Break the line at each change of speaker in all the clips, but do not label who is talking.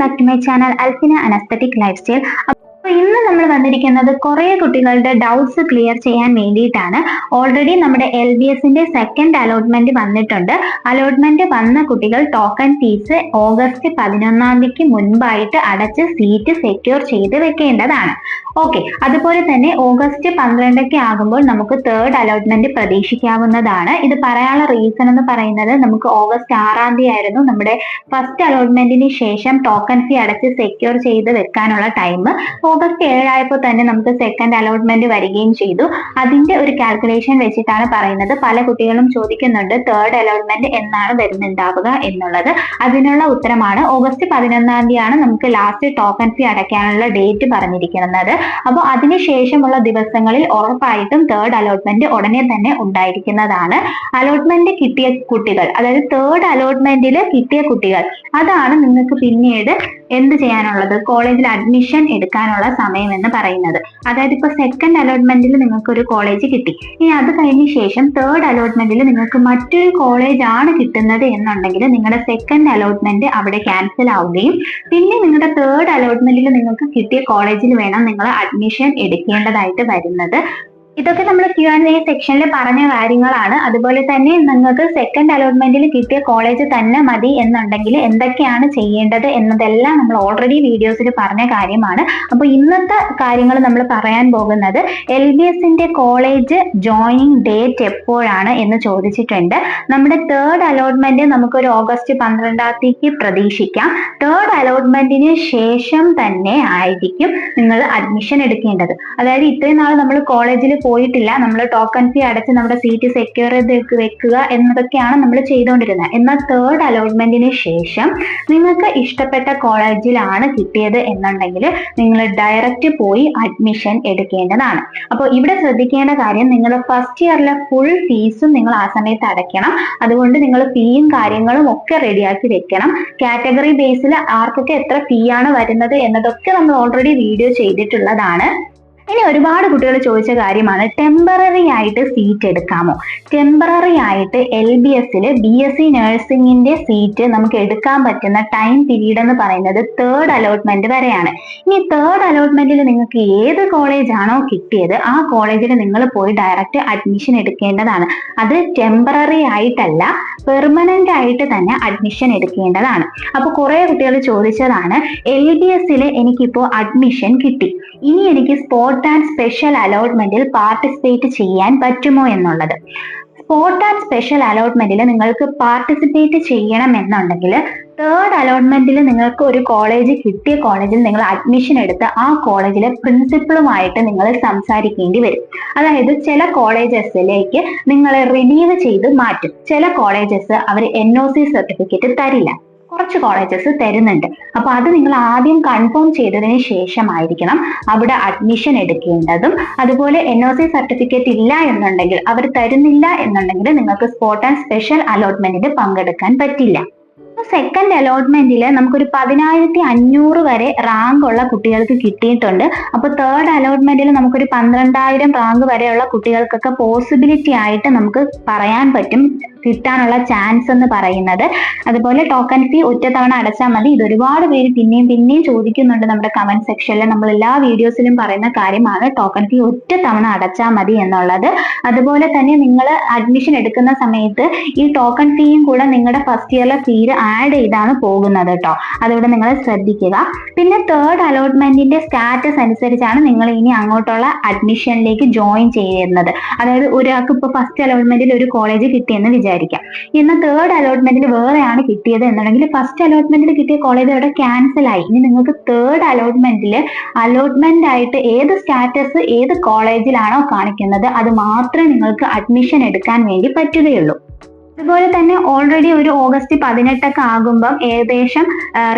Back to my channel Alfina an aesthetic lifestyle. ഇന്ന് നമ്മൾ വന്നിരിക്കുന്നത് കുറെ കുട്ടികളുടെ ഡൗട്ട്സ് ക്ലിയർ ചെയ്യാൻ വേണ്ടിയിട്ടാണ്. ഓൾറെഡി നമ്മുടെ LBSന്റെ സെക്കൻഡ് അലോട്ട്മെന്റ് വന്നിട്ടുണ്ട്. അലോട്ട്മെന്റ് വന്ന കുട്ടികൾ ടോക്കൺ ഫീസ് ഓഗസ്റ്റ് 11 മുൻപായിട്ട് അടച്ച് സീറ്റ് സെക്യൂർ ചെയ്ത് വെക്കേണ്ടതാണ്. ഓക്കെ, അതുപോലെ തന്നെ ഓഗസ്റ്റ് 12 ആകുമ്പോൾ നമുക്ക് തേർഡ് അലോട്ട്മെന്റ് പ്രതീക്ഷിക്കാവുന്നതാണ്. ഇത് പറയാനുള്ള റീസൺ എന്ന് പറയുന്നത്, നമുക്ക് ഓഗസ്റ്റ് 6 ആയിരുന്നു നമ്മുടെ ഫസ്റ്റ് അലോട്ട്മെന്റിന് ശേഷം ടോക്കൺ ഫീ അടച്ച് സെക്യൂർ ചെയ്ത് വെക്കാനുള്ള ടൈം. ഓഗസ്റ്റ് 7 ആയപ്പോൾ തന്നെ നമുക്ക് സെക്കൻഡ് അലോട്ട്മെന്റ് വരികയും ചെയ്തു. അതിന്റെ ഒരു കാൽക്കുലേഷൻ വെച്ചിട്ടാണ് പറയുന്നത്. പല കുട്ടികളും ചോദിക്കുന്നുണ്ട് തേർഡ് അലോട്ട്മെന്റ് എന്നാണ് വരുന്നുണ്ടാവുക എന്നുള്ളത്. അതിനുള്ള ഉത്തരമാണ് ഓഗസ്റ്റ് 11 നമുക്ക് ലാസ്റ്റ് ടോക്കൺ ഫീ അടയ്ക്കാനുള്ള ഡേറ്റ് പറഞ്ഞിരിക്കുന്നത്. അപ്പോൾ അതിനുശേഷമുള്ള ദിവസങ്ങളിൽ ഉറപ്പായിട്ടും തേർഡ് അലോട്ട്മെന്റ് ഉടനെ തന്നെ ഉണ്ടായിരിക്കുന്നതാണ്. അലോട്ട്മെന്റ് കിട്ടിയ കുട്ടികൾ, അതായത് തേർഡ് അലോട്ട്മെന്റിൽ കിട്ടിയ കുട്ടികൾ, അതാണ് നിങ്ങൾക്ക് പിന്നീട് എന്ത് ചെയ്യാനുള്ളത്, കോളേജിൽ അഡ്മിഷൻ എടുക്കാനുള്ള സമയം എന്ന് പറയുന്നത്. അതായത് ഇപ്പൊ സെക്കൻഡ് അലോട്ട്മെന്റിൽ നിങ്ങൾക്ക് ഒരു കോളേജ് കിട്ടി, ഇനി അത് കഴിഞ്ഞ ശേഷം തേർഡ് അലോട്ട്മെന്റിൽ നിങ്ങൾക്ക് മറ്റൊരു കോളേജ് ആണ് കിട്ടുന്നത് എന്നുണ്ടെങ്കിൽ നിങ്ങളുടെ സെക്കൻഡ് അലോട്ട്മെന്റ് അവിടെ ക്യാൻസൽ ആവുകയും പിന്നെ നിങ്ങളുടെ തേർഡ് അലോട്ട്മെന്റിൽ നിങ്ങൾക്ക് കിട്ടിയ കോളേജിൽ വേണം നിങ്ങൾ അഡ്മിഷൻ എടുക്കേണ്ടതായിട്ട് വരുന്നത്. ഇതൊക്കെ നമ്മൾ Q&A സെക്ഷനിൽ പറഞ്ഞ കാര്യങ്ങളാണ്. അതുപോലെ തന്നെ നിങ്ങൾക്ക് സെക്കൻഡ് അലോട്ട്മെന്റിൽ കിട്ടിയ കോളേജ് തന്നെ മതി എന്നുണ്ടെങ്കിൽ എന്തൊക്കെയാണ് ചെയ്യേണ്ടത് എന്നതെല്ലാം നമ്മൾ ഓൾറെഡി വീഡിയോസിൽ പറഞ്ഞ കാര്യമാണ്. അപ്പോൾ ഇന്നത്തെ കാര്യങ്ങൾ നമ്മൾ പറയാൻ പോകുന്നത് LBSന്റെ കോളേജ് ജോയിനിങ് ഡേറ്റ് എപ്പോഴാണ് എന്ന് ചോദിച്ചിട്ടുണ്ട്. നമ്മുടെ തേർഡ് അലോട്ട്മെന്റ് നമുക്കൊരു ഓഗസ്റ്റ് 12 പ്രതീക്ഷിക്കാം. തേർഡ് അലോട്ട്മെന്റിന് ശേഷം തന്നെ ആയിരിക്കും നിങ്ങൾ അഡ്മിഷൻ എടുക്കേണ്ടത്. അതായത് ഇത്രയും നാൾ നമ്മൾ കോളേജിൽ പോയിട്ടില്ല, നമ്മൾ ടോക്കൺ ഫീ അടച്ച് നമ്മുടെ സീറ്റ് സെക്യൂർ ചെയ്ത് വെക്കുക എന്നതൊക്കെയാണ് നമ്മൾ ചെയ്തുകൊണ്ടിരുന്നത്. എന്നാൽ തേർഡ് അലോട്ട്മെന്റിന് ശേഷം നിങ്ങൾക്ക് ഇഷ്ടപ്പെട്ട കോളേജിലാണ് കിട്ടിയത് എന്നുണ്ടെങ്കിൽ നിങ്ങൾ ഡയറക്റ്റ് പോയി അഡ്മിഷൻ എടുക്കേണ്ടതാണ്. അപ്പോൾ ഇവിടെ ശ്രദ്ധിക്കേണ്ട കാര്യം, നിങ്ങൾ ഫസ്റ്റ് ഇയറിലെ ഫുൾ ഫീസും നിങ്ങൾ ആ സമയത്ത് അടയ്ക്കണം. അതുകൊണ്ട് നിങ്ങൾ ഫീയും കാര്യങ്ങളും ഒക്കെ റെഡിയാക്കി വെക്കണം. കാറ്റഗറി ബേസിൽ ആർക്കൊക്കെ എത്ര ഫീ ആണ് വരുന്നത് എന്നതൊക്കെ നമ്മൾ ഓൾറെഡി വീഡിയോ ചെയ്തിട്ടുള്ളതാണ്. ഇനി ഒരുപാട് കുട്ടികൾ ചോദിച്ച കാര്യമാണ്, ടെമ്പററി ആയിട്ട് സീറ്റ് എടുക്കാമോ? ടെമ്പററി ആയിട്ട് LBSൽ BSc നഴ്സിംഗിന്റെ സീറ്റ് നമുക്ക് എടുക്കാൻ പറ്റുന്ന ടൈം പീരീഡ് എന്ന് പറയുന്നത് തേർഡ് അലോട്ട്മെന്റ് വരെയാണ്. ഇനി തേർഡ് അലോട്ട്മെന്റിൽ നിങ്ങൾക്ക് ഏത് കോളേജ് ആണോ കിട്ടിയത് ആ കോളേജിൽ നിങ്ങൾ പോയി ഡയറക്റ്റ് അഡ്മിഷൻ എടുക്കേണ്ടതാണ്. അത് ടെമ്പററി ആയിട്ടല്ല, പെർമനന്റ് ആയിട്ട് തന്നെ അഡ്മിഷൻ എടുക്കേണ്ടതാണ്. അപ്പൊ കുറെ കുട്ടികൾ ചോദിച്ചതാണ്, LBSൽ എനിക്കിപ്പോ അഡ്മിഷൻ കിട്ടി, ഇനി എനിക്ക് സ്പോട്ട് ആൻഡ് സ്പെഷ്യൽ അലോട്ട്മെന്റിൽ പാർട്ടിസിപ്പേറ്റ് ചെയ്യാൻ പറ്റുമോ എന്നുള്ളത്. സ്പോട്ട് ആൻഡ് സ്പെഷ്യൽ അലോട്ട്മെന്റിൽ നിങ്ങൾക്ക് പാർട്ടിസിപ്പേറ്റ് ചെയ്യണം എന്നുണ്ടെങ്കിൽ തേർഡ് അലോട്ട്മെന്റിൽ നിങ്ങൾക്ക് ഒരു കോളേജ് കിട്ടിയ കോളേജിൽ നിങ്ങൾ അഡ്മിഷൻ എടുത്ത് ആ കോളേജിലെ പ്രിൻസിപ്പളുമായിട്ട് നിങ്ങൾ സംസാരിക്കേണ്ടി വരും. അതായത് ചില കോളേജസിലേക്ക് നിങ്ങളെ റിലീവ് ചെയ്ത് മാറ്റും. ചില കോളേജസ് അവർ NOC സർട്ടിഫിക്കറ്റ് തരില്ല, കുറച്ച് കോളേജസ് തരുന്നുണ്ട്. അപ്പൊ അത് നിങ്ങൾ ആദ്യം കൺഫേം ചെയ്തതിന് ശേഷമായിരിക്കണം അവിടെ അഡ്മിഷൻ എടുക്കേണ്ടതും. അതുപോലെ NOC സർട്ടിഫിക്കറ്റ് ഇല്ല എന്നുണ്ടെങ്കിൽ, അവർ തരുന്നില്ല എന്നുണ്ടെങ്കിൽ നിങ്ങൾക്ക് സ്പോട്ട് ആൻഡ് സ്പെഷ്യൽ അലോട്ട്മെന്റിൽ പങ്കെടുക്കാൻ പറ്റില്ല. സെക്കൻഡ് അലോട്ട്മെന്റിൽ നമുക്കൊരു 10,500 വരെ റാങ്ക് ഉള്ള കുട്ടികൾക്ക് കിട്ടിയിട്ടുണ്ട്. അപ്പൊ തേർഡ് അലോട്ട്മെന്റിൽ നമുക്കൊരു 12,000 റാങ്ക് വരെയുള്ള കുട്ടികൾക്കൊക്കെ പോസിബിലിറ്റി ആയിട്ട് നമുക്ക് പറയാൻ പറ്റും കിട്ടാനുള്ള ചാൻസ് എന്ന് പറയുന്നത്. അതുപോലെ ടോക്കൺ ഫീ ഒറ്റത്തവണ അടച്ചാൽ മതി. ഇത് ഒരുപാട് പേര് പിന്നെയും ചോദിക്കുന്നുണ്ട് നമ്മുടെ കമന്റ് സെക്ഷനിൽ. നമ്മൾ എല്ലാ വീഡിയോസിലും പറയുന്ന കാര്യമാണ്, ടോക്കൺ ഫീ ഒറ്റത്തവണ അടച്ചാൽ മതി എന്നുള്ളത്. അതുപോലെ തന്നെ നിങ്ങൾ അഡ്മിഷൻ എടുക്കുന്ന സമയത്ത് ഈ ടോക്കൺ ഫീയും കൂടെ നിങ്ങളുടെ ഫസ്റ്റ് ഇയറിലെ ഫീയിൽ ആഡ് ചെയ്താണ് പോകുന്നത് കേട്ടോ. അതുകൊണ്ട് നിങ്ങൾ ശ്രദ്ധിക്കുക. പിന്നെ തേർഡ് അലോട്ട്മെന്റിന്റെ സ്റ്റാറ്റസ് അനുസരിച്ചാണ് നിങ്ങൾ ഇനി അങ്ങോട്ടുള്ള അഡ്മിഷനിലേക്ക് ജോയിൻ ചെയ്യുന്നത്. അതായത് ഒരാൾക്ക് ഇപ്പൊ ഫസ്റ്റ് അലോട്ട്മെന്റിൽ ഒരു കോളേജ് കിട്ടിയെന്ന് വിചാരിക്കാം, എന്നാൽ തേർഡ് അലോട്ട്മെന്റിൽ വേറെയാണ് കിട്ടിയത് എന്നുണ്ടെങ്കിൽ ഫസ്റ്റ് അലോട്ട്മെന്റിൽ കിട്ടിയ കോളേജ് അവിടെ ക്യാൻസൽ ആയി. ഇനി നിങ്ങൾക്ക് തേർഡ് അലോട്ട്മെന്റിൽ അലോട്ട്മെന്റ് ആയിട്ട് ഏത് സ്റ്റാറ്റസ് ഏത് കോളേജിലാണോ കാണിക്കുന്നത് അത് മാത്രമേ നിങ്ങൾക്ക് അഡ്മിഷൻ എടുക്കാൻ വേണ്ടി പറ്റുകയുള്ളൂ. അതുപോലെ തന്നെ ഓൾറെഡി ഒരു ഓഗസ്റ്റ് 18 ആകുമ്പം ഏകദേശം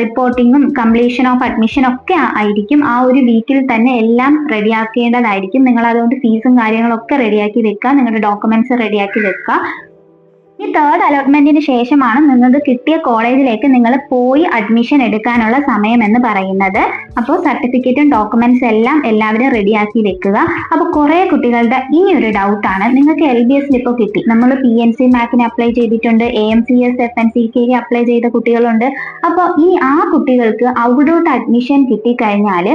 റിപ്പോർട്ടിങ്ങും കംപ്ലീഷൻ ഓഫ് അഡ്മിഷൻ ഒക്കെ ആയിരിക്കും. ആ ഒരു വീക്കിൽ തന്നെ എല്ലാം റെഡിയാക്കേണ്ടതായിരിക്കും. നിങ്ങൾ അതുകൊണ്ട് ഫീസും കാര്യങ്ങളൊക്കെ റെഡിയാക്കി വെക്കുക, നിങ്ങളുടെ ഡോക്യുമെന്റ്സ് റെഡിയാക്കി വെക്കുക. ഈ തേർഡ് അലോട്ട്മെന്റിന് ശേഷമാണ് നിങ്ങൾക്ക് കിട്ടിയ കോളേജിലേക്ക് നിങ്ങൾ പോയി അഡ്മിഷൻ എടുക്കാനുള്ള സമയം എന്ന് പറയുന്നത്. അപ്പോൾ സർട്ടിഫിക്കറ്റും ഡോക്യുമെന്റ്സ് എല്ലാം എല്ലാവരും റെഡിയാക്കി വെക്കുക. അപ്പോൾ കുറെ കുട്ടികളുടെ ഇനി ഒരു ഡൗട്ടാണ്, നിങ്ങൾക്ക് LBS ഇപ്പോൾ കിട്ടി, നമ്മൾ PNC മാക്കിന് അപ്ലൈ ചെയ്തിട്ടുണ്ട്, AMCS FNCK അപ്ലൈ ചെയ്ത കുട്ടികളുണ്ട്. അപ്പോൾ ഈ ആ കുട്ടികൾക്ക് ഔട്ട്ഡോട്ട് അഡ്മിഷൻ കിട്ടിക്കഴിഞ്ഞാൽ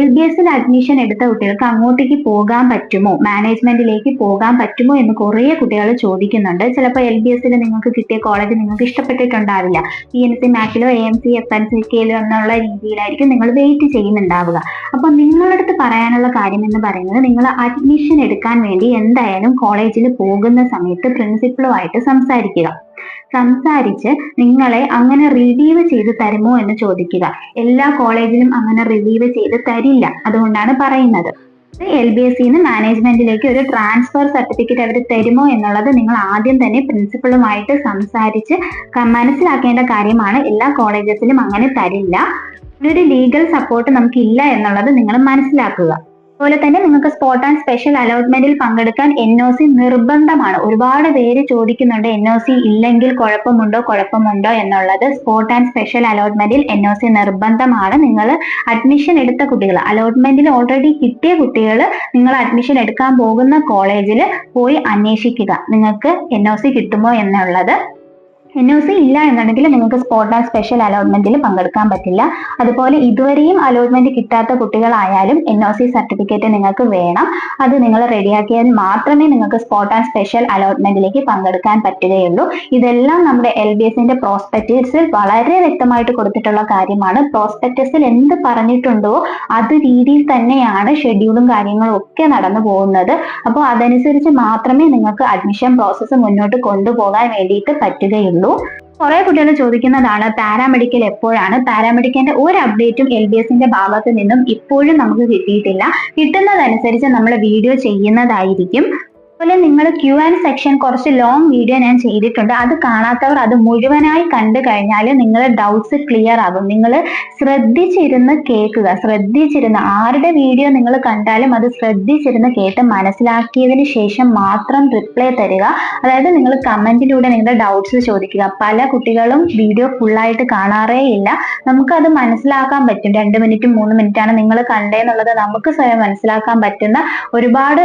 LBS അഡ്മിഷൻ എടുത്ത കുട്ടികൾക്ക് അങ്ങോട്ടേക്ക് പോകാൻ പറ്റുമോ, മാനേജ്മെന്റിലേക്ക് പോകാൻ പറ്റുമോ എന്ന് കുറേ കുട്ടികൾ ചോദിക്കുന്നുണ്ട്. ചിലപ്പോൾ LBS നിങ്ങൾക്ക് കിട്ടിയ കോളേജ് നിങ്ങൾക്ക് ഇഷ്ടപ്പെട്ടിട്ടുണ്ടാവില്ല, PNC മാക്കിലോ AMC FNCKയിലോ എന്നുള്ള രീതിയിലായിരിക്കും നിങ്ങൾ വെയിറ്റ് ചെയ്യുന്നുണ്ടാവുക. അപ്പൊ നിങ്ങളുടെ അടുത്ത് പറയാനുള്ള കാര്യം എന്ന് പറയുന്നത്, നിങ്ങൾ അഡ്മിഷൻ എടുക്കാൻ വേണ്ടി എന്തായാലും കോളേജിൽ പോകുന്ന സമയത്ത് പ്രിൻസിപ്പളുമായിട്ട് സംസാരിച്ച് നിങ്ങളെ അങ്ങനെ റിലീവ് ചെയ്ത് തരുമോ എന്ന് ചോദിക്കുക. എല്ലാ കോളേജിലും അങ്ങനെ റിലീവ് ചെയ്ത് തരില്ല, അതുകൊണ്ടാണ് പറയുന്നത്. LBSന്ന് മാനേജ്മെന്റിലേക്ക് ഒരു ട്രാൻസ്ഫർ സർട്ടിഫിക്കറ്റ് അവർ തരുമോ എന്നുള്ളത് നിങ്ങൾ ആദ്യം തന്നെ പ്രിൻസിപ്പളുമായിട്ട് സംസാരിച്ച് മനസ്സിലാക്കേണ്ട കാര്യമാണ്. എല്ലാ കോളേജസിലും അങ്ങനെ തരില്ല. ഒരു ലീഗൽ സപ്പോർട്ട് നമുക്ക് ഇല്ല എന്നുള്ളത് നിങ്ങൾ മനസ്സിലാക്കുക. അതുപോലെ തന്നെ നിങ്ങൾക്ക് സ്പോട്ട് ആൻഡ് സ്പെഷ്യൽ അലോട്ട്മെന്റിൽ പങ്കെടുക്കാൻ NOC നിർബന്ധമാണ്. ഒരുപാട് പേര് ചോദിക്കുന്നുണ്ട് NOC ഇല്ലെങ്കിൽ കുഴപ്പമുണ്ടോ എന്നുള്ളത്. സ്പോട്ട് ആൻഡ് സ്പെഷ്യൽ അലോട്ട്മെന്റിൽ NOC നിർബന്ധമാണ്. നിങ്ങൾ അഡ്മിഷൻ എടുത്ത കുട്ടികൾ, അലോട്ട്മെന്റിൽ ഓൾറെഡി കിട്ടിയ കുട്ടികൾ, നിങ്ങൾ അഡ്മിഷൻ എടുക്കാൻ പോകുന്ന കോളേജിൽ പോയി അന്വേഷിക്കുക നിങ്ങൾക്ക് NOC കിട്ടുമോ എന്നുള്ളത്. NOC ഇല്ല എന്നുണ്ടെങ്കിൽ നിങ്ങൾക്ക് സ്പോട്ട് ആൻഡ് സ്പെഷ്യൽ അലോട്ട്മെന്റിൽ പങ്കെടുക്കാൻ പറ്റില്ല. അതുപോലെ ഇതുവരെയും അലോട്ട്മെന്റ് കിട്ടാത്ത കുട്ടികളായാലും NOC സർട്ടിഫിക്കറ്റ് നിങ്ങൾക്ക് വേണം. അത് നിങ്ങൾ റെഡിയാക്കിയാൽ മാത്രമേ നിങ്ങൾക്ക് സ്പോട്ട് ആൻഡ് സ്പെഷ്യൽ അലോട്ട്മെന്റിലേക്ക് പങ്കെടുക്കാൻ പറ്റുകയുള്ളൂ. ഇതെല്ലാം നമ്മുടെ LBSന്റെ പ്രോസ്പെക്ടസിൽ വളരെ വ്യക്തമായിട്ട് കൊടുത്തിട്ടുള്ള കാര്യമാണ്. പ്രോസ്പെക്ടസിൽ എന്ത് പറഞ്ഞിട്ടുണ്ടോ അത് രീതിയിൽ തന്നെയാണ് ഷെഡ്യൂളും കാര്യങ്ങളും ഒക്കെ നടന്നു പോകുന്നത്. അപ്പോൾ അതനുസരിച്ച് മാത്രമേ നിങ്ങൾക്ക് അഡ്മിഷൻ പ്രോസസ്സ് മുന്നോട്ട് കൊണ്ടുപോകാൻ വേണ്ടിയിട്ട് പറ്റുകയുള്ളൂ. കുറെ കുട്ടികൾ ചോദിക്കുന്നതാണ് പാരാമെഡിക്കൽ എപ്പോഴാണ്. പാരാമെഡിക്കലിന്റെ ഒരു അപ്ഡേറ്റും LBSന്റെ ഭാഗത്ത് നിന്നും ഇപ്പോഴും നമുക്ക് കിട്ടിയിട്ടില്ല. കിട്ടുന്നതനുസരിച്ച് നമ്മൾ വീഡിയോ ചെയ്യുന്നതായിരിക്കും. അതുപോലെ നിങ്ങൾ Q&A സെക്ഷൻ കുറച്ച് ലോങ് വീഡിയോ ഞാൻ ചെയ്തിട്ടുണ്ട്. അത് കാണാത്തവർ അത് മുഴുവനായി കണ്ടു കഴിഞ്ഞാൽ നിങ്ങളുടെ ഡൗട്ട്സ് ക്ലിയർ ആകും. നിങ്ങൾ ശ്രദ്ധിച്ചിരുന്ന് കേൾക്കുക, ആരുടെ വീഡിയോ നിങ്ങൾ കണ്ടാലും അത് ശ്രദ്ധിച്ചിരുന്ന് കേട്ട് മനസ്സിലാക്കിയതിന് ശേഷം മാത്രം റിപ്ലൈ തരിക. അതായത് നിങ്ങൾ കമന്റിലൂടെ നിങ്ങളുടെ ഡൗട്ട്സ് ചോദിക്കുക. പല കുട്ടികളും വീഡിയോ ഫുള്ളായിട്ട് കാണാറേ ഇല്ല. നമുക്കത് മനസ്സിലാക്കാൻ പറ്റും. 2 മിനിറ്റും 3 മിനിറ്റാണ് നിങ്ങൾ കണ്ടേന്നുള്ളത് നമുക്ക് സ്വയം മനസ്സിലാക്കാൻ പറ്റുന്ന ഒരുപാട്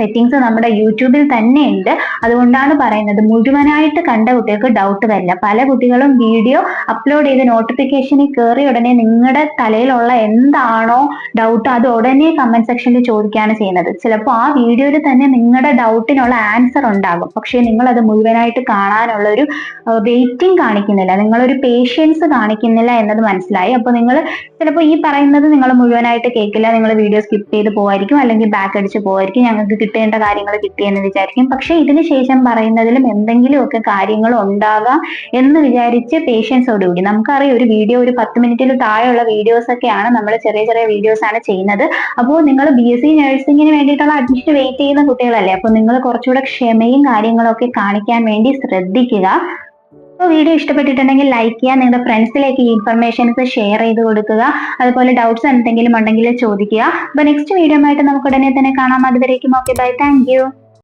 സെറ്റിങ്സ് നമ്മുടെ യൂട്യൂബിൽ തന്നെ ഉണ്ട്. അതുകൊണ്ടാണ് പറയുന്നത്, മുഴുവനായിട്ട് കണ്ട കുട്ടികൾക്ക് ഡൗട്ട് വരില്ല. പല കുട്ടികളും വീഡിയോ അപ്ലോഡ് ചെയ്ത് നോട്ടിഫിക്കേഷനിൽ കയറിയ ഉടനെ നിങ്ങളുടെ തലയിലുള്ള എന്താണോ ഡൗട്ട് അത് ഉടനെ കമന്റ് സെക്ഷനിൽ ചോദിക്കുകയാണ് ചെയ്യുന്നത്. ചിലപ്പോൾ ആ വീഡിയോയിൽ തന്നെ നിങ്ങളുടെ ഡൗട്ടിനുള്ള ആൻസർ ഉണ്ടാകും, പക്ഷേ നിങ്ങൾ അത് മുഴുവനായിട്ട് കാണാനുള്ള ഒരു വെയിറ്റിംഗ് കാണിക്കുന്നില്ല, നിങ്ങളൊരു പേഷ്യൻസ് കാണിക്കുന്നില്ല എന്നത് മനസ്സിലായി. അപ്പോൾ നിങ്ങൾ ചിലപ്പോൾ ഈ പറയുന്നത് നിങ്ങൾ മുഴുവനായിട്ട് കേൾക്കില്ല, നിങ്ങൾ വീഡിയോ സ്കിപ്പ് ചെയ്ത് പോവായിരിക്കും, അല്ലെങ്കിൽ ബാക്ക് അടിച്ച് പോവായിരിക്കും, ഞങ്ങൾക്ക് കിട്ടേണ്ട കാര്യങ്ങൾ കിട്ടിയെന്ന് വിചാരിക്കും. പക്ഷെ ഇതിന് ശേഷം പറയുന്നതിലും എന്തെങ്കിലുമൊക്കെ കാര്യങ്ങൾ ഉണ്ടാകാം എന്ന് വിചാരിച്ച് പേഷ്യൻസോടുകൂടി, നമുക്കറിയാം ഒരു വീഡിയോ ഒരു 10 മിനിറ്റിൽ താഴെയുള്ള വീഡിയോസ് ഒക്കെയാണ്, നമ്മൾ ചെറിയ ചെറിയ വീഡിയോസ് ആണ് ചെയ്യുന്നത്. അപ്പോൾ നിങ്ങൾ BSc നഴ്സിംഗിന് വേണ്ടിയിട്ടുള്ള അഡ്മിഷൻ വെയിറ്റ് ചെയ്യുന്ന കുട്ടികളല്ലേ, അപ്പോൾ നിങ്ങൾ കുറച്ചുകൂടെ ക്ഷമയും കാര്യങ്ങളൊക്കെ കാണിക്കാൻ വേണ്ടി ശ്രദ്ധിക്കുക. അപ്പോൾ വീഡിയോ ഇഷ്ടപ്പെട്ടിട്ടുണ്ടെങ്കിൽ ലൈക്ക് ചെയ്യുക, നിങ്ങളുടെ ഫ്രണ്ട്സിലേക്ക് ഈ ഇൻഫർമേഷൻസ് ഷെയർ ചെയ്ത് കൊടുക്കുക. അതുപോലെ ഡൗട്ട്സ് എന്തെങ്കിലും ഉണ്ടെങ്കിൽ ചോദിക്കുക. അപ്പോൾ നെക്സ്റ്റ് വീഡിയോ ആയിട്ട് നമുക്ക് ഉടനെ തന്നെ കാണാം. അതുവരേക്കും ഓക്കെ, ബൈ, താങ്ക് യു.